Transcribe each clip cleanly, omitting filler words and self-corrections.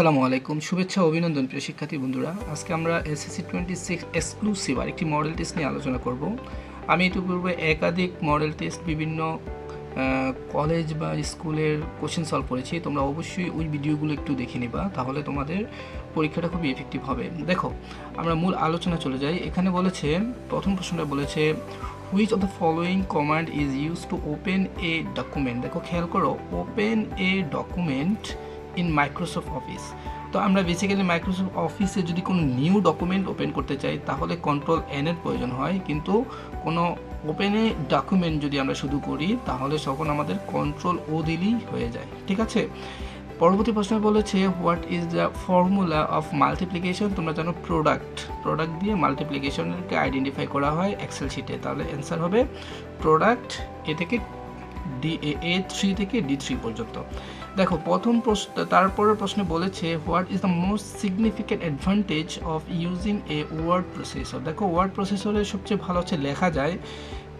আসসালামু আলাইকুম, শুভেচ্ছা অভিনন্দন প্রিয় শিক্ষার্থী বন্ধুরা। আজকে আমরা এসএসসি 26 এক্সক্লুসিভ আরেকটি মডেল টেস্ট নিয়ে আলোচনা করব। আমি ইতিপূর্বে একাধিক মডেল টেস্ট বিভিন্ন কলেজ বা স্কুলের কোশ্চেন সলভ করেছি। তোমরা অবশ্যই ওই ভিডিওগুলো একটু দেখে নিবা, তাহলে তোমাদের পরীক্ষাটা খুবই এফেক্টিভ হবে। দেখো, আমরা মূল আলোচনা চলে যাই। এখানে বলেছে, প্রথম প্রশ্নটা বলেছে which of the following command is use to open A document. দেখো খেয়াল করো, open A document in Microsoft office. তো আমরা বেসিক্যালি মাইক্রোসফট অফিসে যদি কোনো নিউ ডকুমেন্ট ওপেন করতে চাই তাহলে কন্ট্রোল এন এর প্রয়োজন হয়, কিন্তু কোনো ওপেন এ ডকুমেন্ট যদি আমরা শুধু করি তাহলে তখন আমাদের কন্ট্রোল ও দিলেই হয়ে যায়। ঠিক আছে, পরবর্তী প্রশ্ন বলেছে what is the formula of multiplication. তোমরা জানো প্রোডাক্ট দিয়ে মাল্টিপ্লিকেশনকে আইডেন্টিফাই করা হয় এক্সেল শিটে, তাহলে অ্যান্সার হবে প্রোডাক্ট এ থেকে A3 থেকে D3 পর্যন্ত। দেখো প্রথম প্রশ্ন, তারপরের প্রশ্নে বলেছে what is the most significant advantage of using a word processor. দেখো ওয়ার্ড প্রসেসরের সবচেয়ে ভালো হচ্ছে লেখা যায়,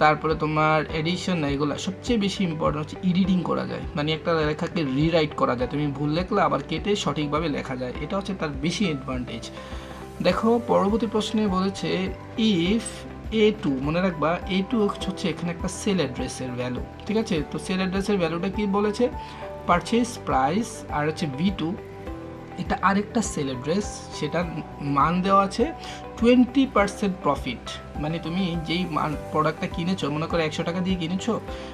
তারপরে তোমার এডিশন এগুলো সবচেয়ে বেশি ইম্পর্টেন্ট হচ্ছে এডিটিং করা যায়, মানে একটা লেখাকে রিরাইট করা যায়, তুমি ভুল লেখলে আবার কেটে সঠিকভাবে লেখা যায়, এটা হচ্ছে তার বেশি অ্যাডভান্টেজ। দেখো পরবর্তী প্রশ্নে বলেছে ইফ A2, মনে রাখবা A2 হচ্ছে এখানে একটা সেল অ্যাড্রেসের ভ্যালু। ঠিক আছে, তো সেল অ্যাড্রেসের ভ্যালুটা কি বলেছে, পারচেজ প্রাইস, আর হচ্ছে B2 এটা আরেকটা সেল অ্যাড্রেস, সেটার মান দেওয়া আছে 20% প্রফিট, মানে তুমি যেই প্রোডাক্টটা কিনেছো, মনে করো 100 টাকা দিয়ে কিনেছো,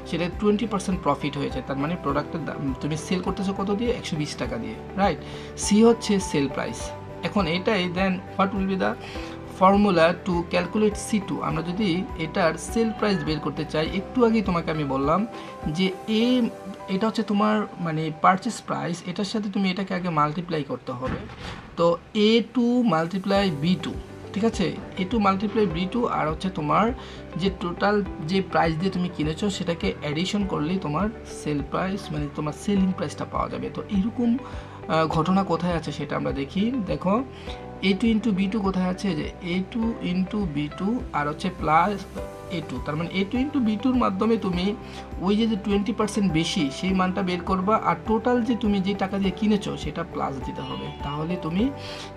সেটা 20% প্রফিট হয়েছে, তার মানে প্রোডাক্টের দাম তুমি সেল করতেছো কত দিয়ে, 120 টাকা দিয়ে, রাইট। সি হচ্ছে সেল প্রাইস। এখন এটাই then what will be the formula to calculate C2। আমরা যদি এটার সেল প্রাইস বের করতে চাই, একটু আগেই তোমাকে আমি বললাম যে এটা হচ্ছে তোমার মানে পারচেস প্রাইস, এটার সাথে তুমি এটাকে আগে মাল্টিপ্লাই করতে হবে। তো A2 মাল্টিপ্লাই B2, ঠিক আছে, A2 মাল্টিপ্লাই B2, আর হচ্ছে তোমার যে টোটাল যে প্রাইস দিয়ে তুমি কিনেছো সেটাকে অ্যাডিশন করলেই তোমার সেল প্রাইস মানে তোমার সেলিং প্রাইসটা পাওয়া যাবে। তো এরকম ঘটনা কোথায় আছে সেটা আমরা দেখি। দেখো A2 ইন্টু B2 কোথায় আছে, যে A2 ইন্টু B2 আর হচ্ছে প্লাস A2, তার মানে A2 ইন্টু B2-র মাধ্যমে তুমি ওই যে 20% বেশি সেই মানটা বের করবা, আর টোটাল যে তুমি যে টাকা দিয়ে কিনেছো সেটা প্লাস দিতে হবে, তাহলে তুমি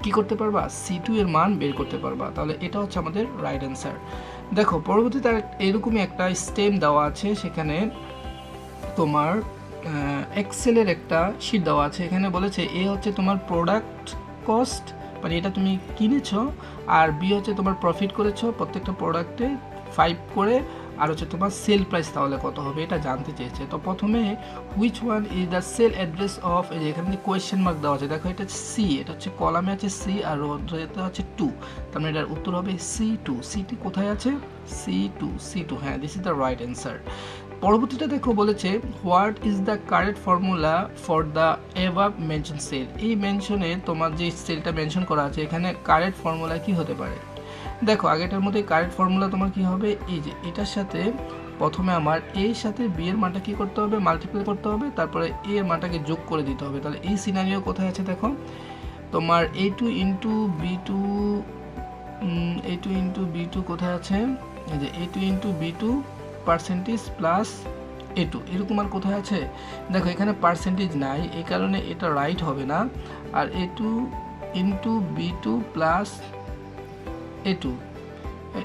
কি করতে পারবা, C2 এর মান বের করতে পারবা। তাহলে এটা হচ্ছে আমাদের রাইট অ্যান্সার। দেখো পরবর্তীতে এরকমই একটা স্টেম দেওয়া আছে, সেখানে তোমার এক্সেলের একটা শিট দেওয়া আছে, এখানে বলেছে এ হচ্ছে তোমার প্রোডাক্ট কস্ট, মানে এটা তুমি কিনেছো, আর বি হচ্ছে তোমার প্রফিট করেছো প্রত্যেকটা প্রোডাক্টে 5 করে, আর হচ্ছে তোমার সেল প্রাইস তাহলে কত হবে এটা জানতে চেয়েছে। তো প্রথমে which one is the sell address of, এই যে এখানে কোয়েশ্চেন মার্ক দেওয়া আছে, দেখো এটা হচ্ছে সি, এটা হচ্ছে কলামে আছে সি আর রোতে হচ্ছে 2, তার মানে এটার উত্তর হবে C2। সিটি কোথায় আছে, C2, হ্যাঁ, this is the right answer. পরবর্তীটা দেখো বলেছে what is the correct formula for the above mention cell. এই মেনশনে তোমার যে সেলটা মেনশন করা আছে এখানে কারেক্ট ফর্মুলা কি হতে পারে। দেখো আগেটার মধ্যে কারেক্ট ফর্মুলা তোমার কি হবে, এই যে এটার সাথে প্রথমে আমার এর সাথে বি এর মানটা কি করতে হবে, মাল্টিপ্লাই করতে হবে, তারপরে এ এর মানটাকে যোগ করে দিতে হবে। তাহলে এই সিনারিও কোথায় আছে, দেখো তোমার A2 ইন্টু B2 কোথায় আছে, এই যে A2 into B2 percentage plus A2, এরকম আর কোথায় আছে, দেখো এখানে পার্সেন্টেজ নাই, এই কারণে এটা রাইট হবে না, আর A2 into B2 plus A2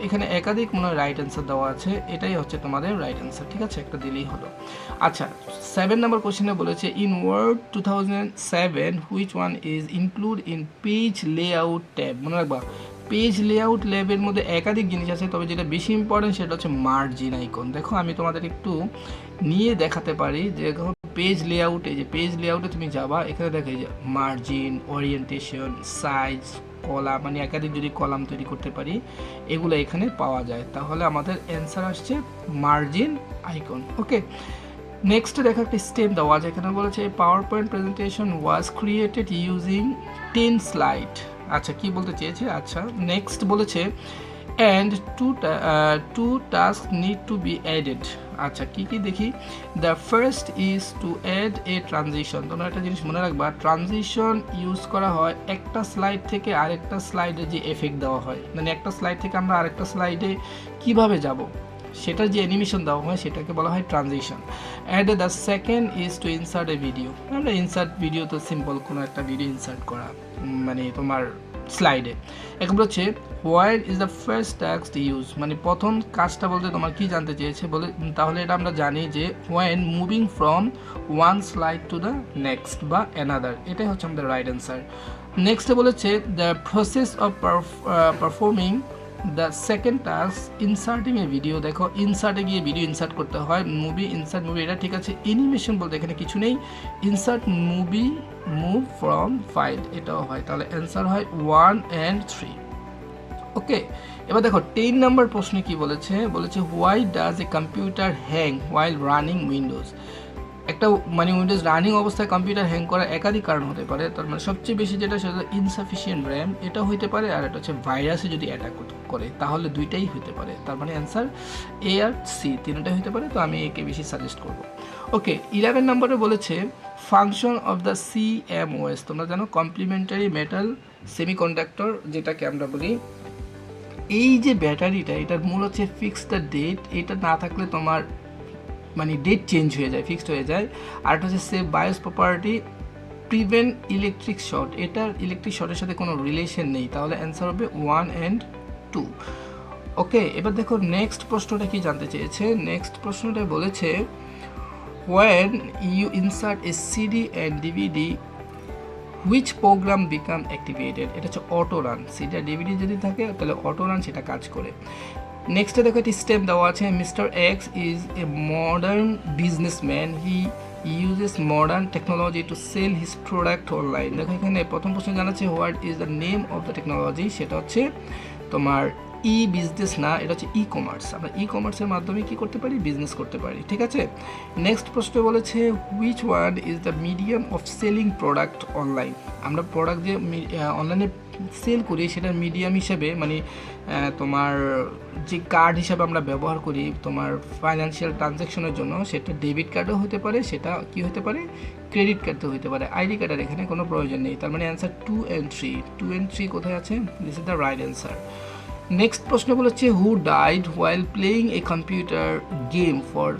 এখানে একাধিক মনে হয় রাইট অ্যান্সার দেওয়া আছে, এটাই হচ্ছে তোমাদের রাইট অ্যান্সার। ঠিক আছে, একটা দিলেই হলো। আচ্ছা 7 নম্বর কোশ্চেনে বলেছে in word 2007 which one is include in page layout tab. মনে রাখবা পেজ লেআউট ল্যাবের মধ্যে একাধিক জিনিস আছে, তবে যেটা বেশি ইম্পর্টেন্ট সেটা হচ্ছে মার্জিন আইকন। দেখো আমি তোমাদের একটু নিয়ে দেখাতে পারি, যে পেজ লেআউটে, যে পেজ লেআউটে তুমি যাবা, এখানে দেখো এই যে মার্জিন, ওরিয়েন্টেশন, সাইজ, কলাম, মানে একাধিক যদি কলাম তৈরি করতে পারি এগুলো এখানে পাওয়া যায়, তাহলে আমাদের অ্যান্সার আসছে মার্জিন আইকন। ওকে, নেক্সট দেখো একটা স্টেপ দেওয়া আছে, এখানে বলেছে PowerPoint presentation was created using 10 slide. আচ্ছা কি বলতে চেয়েছে, আচ্ছা নেক্সট বলেছে and two task need to be added. আচ্ছা কি কি দেখি, the first is to add a transition. তোমরা একটা জিনিস মনে রাখবা, ট্রানজিশন ইউজ করা হয় একটা স্লাইড থেকে আরেকটা স্লাইডে যে এফেক্ট দেওয়া হয়, মানে একটা স্লাইড থেকে আমরা আরেকটা স্লাইডে কিভাবে যাব, সেটার যে অ্যানিমেশন দেওয়া হয় সেটাকে বলা হয় transition. Add the second is to insert a video. আমরা ইনসার্ট ভিডিও তো সিম্পল কোনো একটা ভিডিও ইনসার্ট করা, মানে তোমার স্লাইডে। এখন হচ্ছে where is the first task use, মানে প্রথম কাজটা বলতে তোমার কি জানতে চেয়েছে বলে, তাহলে এটা আমরা জানি যে when moving from one slide to the next বা অ্যানাদার, এটাই হচ্ছে আমাদের রাইট অ্যান্সার। নেক্সটে বলেছে the process of performing the second task inserting A video. দেখো ইনসার্টে গিয়ে ভিডিও ইনসার্ট করতে হয়, মুভি ইনসার্ট মুভি, এটা ঠিক আছে। অ্যানিমেশন বলতে এখানে কিছু নেই, insert movie move from file, এটাও হয়, তাহলে অ্যান্সার হয় 1 and 3। ওকে, এবার দেখো 10 নম্বর প্রশ্নে কি বলেছে, বলেছে why does a computer hang while running Windows. একটা মানে উইন্ডোজ রানিং অবস্থায় কম্পিউটার হ্যাং করার একাধিক কারণ হতে পারে, তার মানে সবচেয়ে বেশি যেটা সেটা ইনসাফিসিয়েন্ট র্যাম, এটা হইতে পারে, আর এটা হচ্ছে ভাইরাসে যদি অ্যাটাক করে, তাহলে দুইটাই হইতে পারে। তার মানে অ্যান্সার এ আর সি তিনটাই হইতে পারে, তো আমি একে বেশি সাজেস্ট করব। ওকে, 11 নম্বরে বলেছে ফাংশন অফ দ্য CMOS। তোমরা জানো কমপ্লিমেন্টারি মেটাল সেমিকন্ডাক্টর যেটাকে আমরা বলি। এই যে ব্যাটারিটা, এটার মূল হচ্ছে ফিক্স দ্য ডেট, এটা না থাকলে তোমার মানে ডেট চেঞ্জ হয়ে যায়, ফিক্সড হয়ে যায়। আর এটা হচ্ছে save bias property, prevent electric short, এটার ইলেকট্রিক শর্টের সাথে কোনো রিলেশন নেই, তাহলে অ্যান্সার হবে 1 and 2। ওকে, এবার দেখো নেক্সট প্রশ্নটা কি জানতে চেয়েছে। নেক্সট প্রশ্নটা বলেছে when you insert a CD and DVD which program become activated। এটা হচ্ছে অটো রান, সিডি আর ডিভিডি যদি থাকে তাহলে অটো রান সেটা কাজ করে। নেক্সটে দেখো একটি স্টেপ দেওয়া আছে, mister X is a modern businessman, he uses modern technology to sell his product online. দেখো এখানে প্রথম প্রশ্ন জানাচ্ছে what is the name of the technology, সেটা হচ্ছে তোমার ই বিজনেস না, এটা হচ্ছে ই কমার্স। আমরা ই কমার্সের মাধ্যমে কি করতে পারি, বিজনেস করতে পারি, ঠিক আছে। নেক্সট প্রশ্ন বলেছে which one is the medium of selling product online. আমরা প্রোডাক্ট যে অনলাইনে সেল করি সেটার মিডিয়াম হিসেবে, মানে তোমার যে কার্ড হিসাবে আমরা ব্যবহার করি তোমার ফাইন্যান্সিয়াল ট্রানজ্যাকশনের জন্য, সেটা ডেবিট কার্ডও হতে পারে, সেটা কি হতে পারে, ক্রেডিট কার্ডও হতে পারে। আইডি কার্ডের এখানে কোনো প্রয়োজন নেই, তার মানে অ্যান্সার 2 and 3। 2 and 3 কোথায় আছে, this is the right answer. Next প্রশ্ন বলেছে who died while playing a computer game for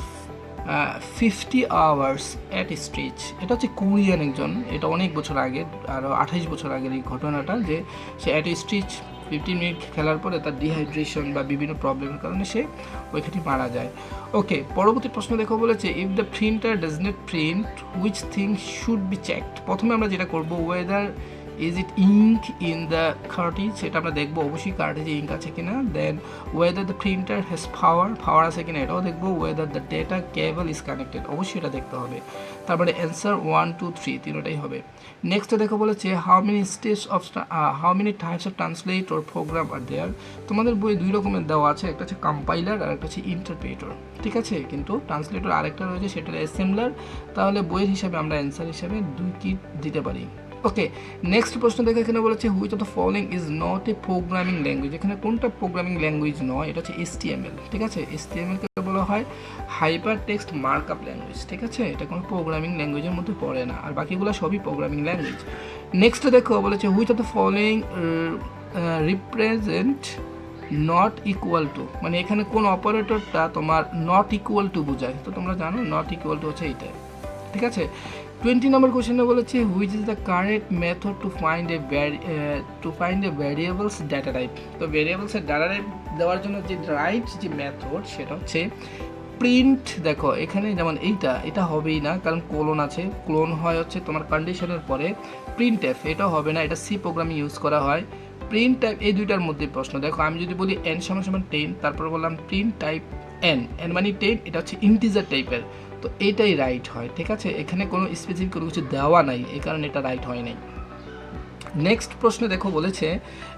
50 hours at stretch. এটা হচ্ছে কোরিয়ান একজন, এটা অনেক বছর আগে, আরও 28 বছর আগের এই ঘটনাটা, যে সে অ্যাট স্ট্রেচ 15 মিনিট খেলার পরে তার ডিহাইড্রেশন বা বিভিন্ন প্রবলেমের কারণে সে ওইখানে মারা যায়। ওকে, পরবর্তী প্রশ্ন দেখো বলেছে if the printer does not print which thing should be checked. প্রথমে আমরা যেটা করবো weather is it ink in the cartridge, সেটা আমরা দেখবো অবশ্যই কার্টেজে ইঙ্ক আছে কিনা। দেন ওয়েদার দ্য প্রিন্টার হ্যাজ পাওয়ার আছে কিনা এটাও দেখবো। Whether the data cable is connected, অবশ্যই এটা দেখতে হবে। তারপরে অ্যান্সার 1, 2, 3 তিনটাই হবে। নেক্সট দেখো বলেছে how many types of translate or program are there. তোমাদের বই 2 রকমের দেওয়া আছে, একটা হচ্ছে কম্পাইলার আর একটা হচ্ছে ইন্টারপ্রেটর, ঠিক আছে, কিন্তু ট্রান্সলেটর আরেকটা রয়েছে সেটা অ্যাসেম্বলার। তাহলে বইয়ের হিসাবে আমরা অ্যান্সার হিসাবে 2 কি দিতে পারি। ওকে, নেক্সট প্রশ্ন দেখে এখানে বলেছে which of the following is not a programming language. এখানে কোনটা প্রোগ্রামিং ল্যাঙ্গুয়েজ নয়, এটা হচ্ছে HTML, ঠিক আছে। HTML কে বলা হয় হাইপার টেক্সট মার্কআপ ল্যাঙ্গুয়েজ, ঠিক আছে, এটা কোনো প্রোগ্রামিং ল্যাঙ্গুয়েজের মধ্যে পড়ে না, আর বাকিগুলো সবই প্রোগ্রামিং ল্যাঙ্গুয়েজ। নেক্সট দেখো বলেছে which of the following represent not equal to, মানে এখানে কোন অপারেটরটা তোমার নট ইকুয়াল টু বোঝায়, তো তোমরা জানো নট ইকুয়াল টু হচ্ছে এইটা, ঠিক আছে। 20 নম্বর কোশ্চেনে বলেছে which is the correct method to find a variables data type. তো ভ্যারিয়েবলসের ডাটা টাইপ দেওয়ার জন্য যে রাইট যে মেথড সেটা হচ্ছে প্রিন্ট। দেখো এখানে যেমন এটা হবেই না, কারণ কোলন আছে, ক্লোন হয় হচ্ছে তোমার কন্ডিশনের পরে। প্রিন্ট এফ এটাও হবে না, এটা সি প্রোগ্রামে ইউজ করা হয়। প্রিন্ট টাইপ এই দুইটার মধ্যে প্রশ্ন। দেখো আমি যদি বলি n = 10, তারপর বললাম প্রিন্ট টাইপ n মানে 10, এটা হচ্ছে ইন্টিজার টাইপের, তো এটাই রাইট হয়, ঠিক আছে। এখানে কোনো স্পেসিফিক কোনো কিছু দেওয়া নাই, এই কারণে এটা রাইট হয় নাই। নেক্সট প্রশ্নে দেখো বলেছে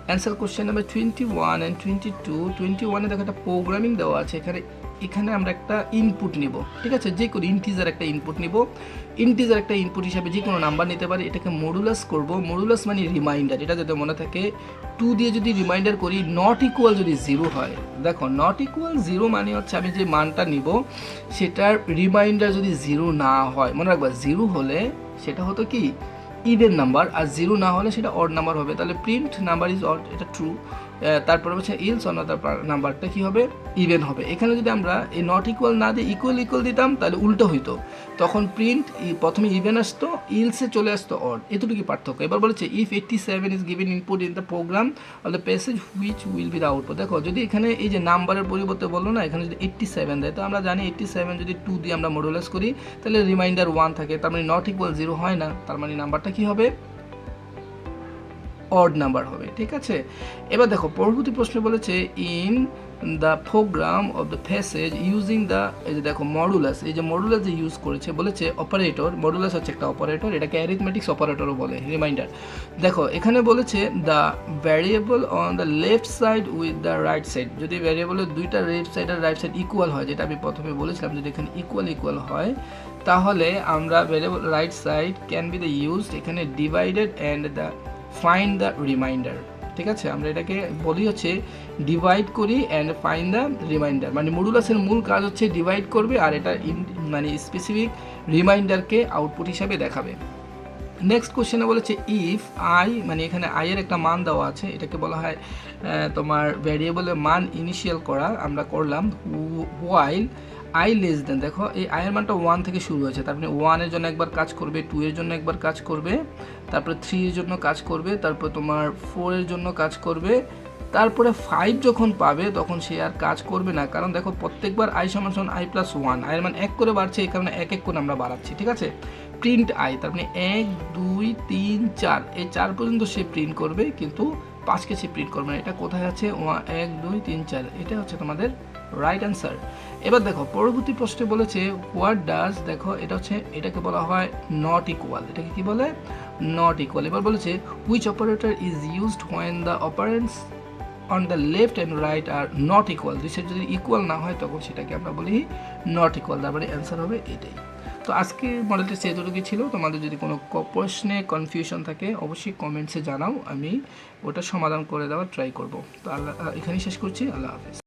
অ্যান্সার কোশ্চেন নাম্বার 21 and 22। 21-এ দেখো একটা প্রোগ্রামিং দেওয়া আছে, এখানে আমরা একটা ইনপুট নিব, ঠিক আছে, যে কোনো ইন্টিজার একটা ইনপুট নিব। ইন্টিজার একটা ইনপুট হিসাবে যে কোনো নাম্বার নিতে পারি, এটাকে মডুলাস করব। মডুলাস মানে রিমাইন্ডার, এটা যদি মনে থাকে 2 দিয়ে যদি রিমাইন্ডার করি, নট ইকুয়াল যদি 0 হয়, দেখো নট ইকুয়াল 0 মানে হচ্ছে আমি যে মানটা নিব সেটার রিমাইন্ডার যদি 0 না হয়, মনে রাখবা 0 হলে সেটা হতো কি ইভেন নাম্বার, আর 0 না হলে সেটা অড নাম্বার হবে, তাহলে প্রিন্ট নাম্বার ইজ অড, এটা ট্রু। তারপরে হচ্ছে ইলস অন্যথার নাম্বারটা কী হবে, ইভেন হবে। এখানে যদি আমরা এই নট ইকুয়াল না দিয়ে ইকুয়াল ইকুয়াল দিতাম তাহলে উল্টো হইতো, তখন প্রিন্ট প্রথমে ইভেন আসতো, ইলসে চলে আসতো অড, এতটুকু পার্থক্য। এবার বলেছে if 87 is given input in the program of the passage which will be the output. দেখো যদি এখানে এই যে নাম্বারের পরিবর্তে বললো না, এখানে যদি 87 দেয়, তো আমরা জানি 87 যদি 2 দিয়ে আমরা মডুলাস করি তাহলে রিমাইন্ডার 1 থাকে, তার মানে নট ইকুয়াল 0 হয় না, তার মানে নাম্বারটা কী হবে, অড নাম্বার হবে। ঠিক আছে, এবার দেখো পরবর্তী প্রশ্ন বলেছে in the program of the passage using the, এই যে দেখো মডুলাস, এই যে মডুলাস যে ইউজ করেছে বলেছে অপারেটর, মডুলাস হচ্ছে একটা অপারেটর, এটাকে অ্যারিথমেটিক্স অপারেটরও বলে, রিমাইন্ডার। দেখো এখানে বলেছে the variable on the left side with the right side, যদি ভ্যারিয়েবলের দুইটা লেফট সাইড আর রাইট সাইড ইকুয়াল হয়, যেটা আমি প্রথমে বলেছিলাম, যদি এখানে ইকুয়াল ইকুয়াল হয় তাহলে আমরা variable right side can be the used এখানে divided and the find the reminder. ঠিক আছে, আমরা এটাকে বলি হচ্ছে ডিভাইড করি অ্যান্ড ফাইন্ড দ্য রিমাইন্ডার, মানে মডুলাসের মূল কাজ হচ্ছে ডিভাইড করবে আর এটা মানে স্পেসিফিক রিমাইন্ডারকে আউটপুট হিসাবে দেখাবে। নেক্সট কোশ্চেনে বলেছে ইফ আই, মানে এখানে আই এর একটা মান দেওয়া আছে, এটাকে বলা হয় তোমার ভ্যারিয়েবলের মান ইনিশিয়াল করা, আমরা করলাম হোয়াইল আই লেস দেন। দেখো এই আই এর মানটা 1 থেকে শুরু হয়েছে, তার মানে 1 এর জন্য একবার কাজ করবে, 2 এর জন্য একবার কাজ করবে, তারপরে 3 এর জন্য কাজ করবে, তারপর তোমার 4 এর জন্য কাজ করবে, তারপরে 5 যখন পাবে তখন সে আর কাজ করবে না, কারণ দেখো প্রত্যেকবার আই সমান সমান আই প্লাস 1, আই এর মান 1 করে বাড়ছে, এই কারণে এক এক করে আমরা বাড়াচ্ছি। ঠিক আছে, প্রিন্ট আই, তার মানে 1 2 3 4, এই 4 পর্যন্ত সে প্রিন্ট করবে, কিন্তু 5কে সে প্রিন্ট করবে না। এটা কোথায় আছে, 1 2 3 4, এটা হচ্ছে তোমাদের রাইট অ্যান্সার। এবার দেখো পরবর্তী প্রশ্নে বলেছে হোয়াট ডাজ, দেখো এটা হচ্ছে, এটাকে বলা হয় নট ইকুয়াল, এটাকে কি বলে, নট ইকুয়াল। এবার বলেছে which operator is used when the operands on the left and right are not equal, দুই সাইড যদি ইকুয়াল না হয় তখন সেটাকে আমরা বলি নট ইকুয়াল, তারপরে অ্যান্সার হবে এটাই। তো আজকের মডেল টেস্ট এতটুকু ছিল। তোমাদের যদি কোনো প্রশ্নে কনফিউশন থাকে অবশ্যই কমেন্টসে জানাও, আমি ওটা সমাধান করে দেওয়ার ট্রাই করব। তো আল্লাহ, এখানেই শেষ করছি, আল্লাহ হাফেজ।